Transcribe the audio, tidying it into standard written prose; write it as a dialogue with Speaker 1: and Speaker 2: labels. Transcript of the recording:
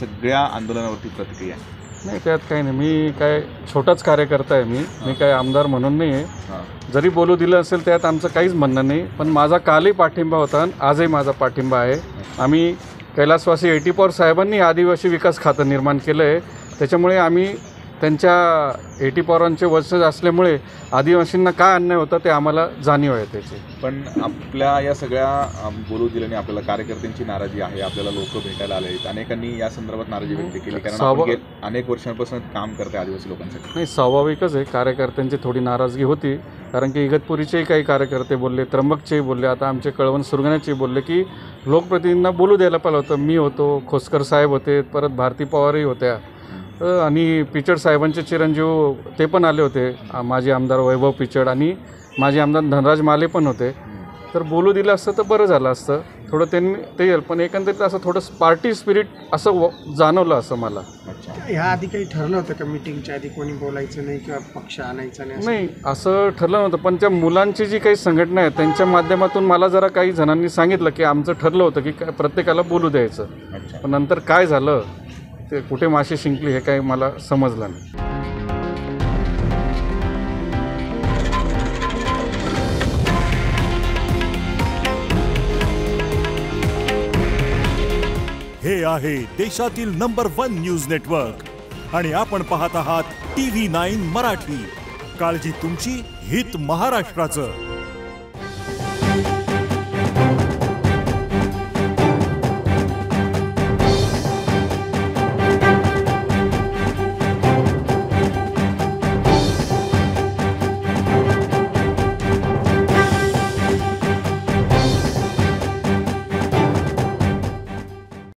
Speaker 1: सगळ्या आंदोलनावरती प्रतिक्रिया?
Speaker 2: नाही त्यात काही नाही, मी काय छोटाच कार्यकर्ता आहे, मी काय आमदार म्हणून नाही आहे. जरी बोलू दिलं असेल त्यात आमचं काहीच म्हणणं नाही, पण माझा कालही पाठिंबा होता आणि आजही माझा पाठिंबा आहे. आम्ही कैलासवासी 84 साहेबांनी आदिवासी विकास खातं निर्माण केलं आहे, त्याच्यामुळे आम्ही त्यांच्या 84 वंशज असल्यामुळे आदिवासींना काय अन्याय होता ते आम्हाला जाणीव आहे त्याची.
Speaker 1: पण आपल्या या सगळ्या बोलू दिल्याने आपल्याला कार्यकर्त्यांची नाराजी आहे, आपल्याला लोक भेटायला आले आहेत, अनेकांनी या संदर्भात नाराजी व्यक्त केली, कारण आपण अनेक वर्षांपासून काम करते आदिवासी लोकांसाठी.
Speaker 2: नाही स्वाभाविकच आहे, कार्यकर्त्यांची थोडी नाराजगी होती, कारण की इगतपुरीचेही काही कार्यकर्ते बोलले, त्र्यंबकचेही बोलले, आता आमचे कळवण सुरगाण्याचे बोलले की लोकप्रतिनिधींना बोलू द्यायला पाहिलं होतं. मी होतो, खोसकर साहेब होते, परत भारती पवारही होत्या आणि पिचड साहेबांचे चिरंजीव ते पण आले होते, माजी आमदार वैभव पिचड आणि माजी आमदार धनराज माले पण होते. तर बोलू दिलं असतं तर बरं झालं असतं, थोडं त्यांनी ते येईल, पण एकंदरीत असं थोडं पार्टी स्पिरिट असं जाणवलं असं मला.
Speaker 3: ह्या आधी काही ठरलं होतं का मीटिंगच्या आधी कोणी बोलायचं नाही किंवा पक्ष आणायचा नाही?
Speaker 2: नाही असं ठरलं नव्हतं, पण त्या मुलांची जी काही संघटना आहे त्यांच्या माध्यमातून मला जरा काही जणांनी सांगितलं की आमचं ठरलं होतं की प्रत्येकाला बोलू द्यायचं, पण नंतर काय झालं ते कुठे माशी शिंकली हे काही मला समजलं नाही.
Speaker 4: हे आहे देशातील नंबर 1 न्यूज नेटवर्क आणि आपण पाहत आहात TV9 मराठी. काळजी तुमची, हित महाराष्ट्राचं.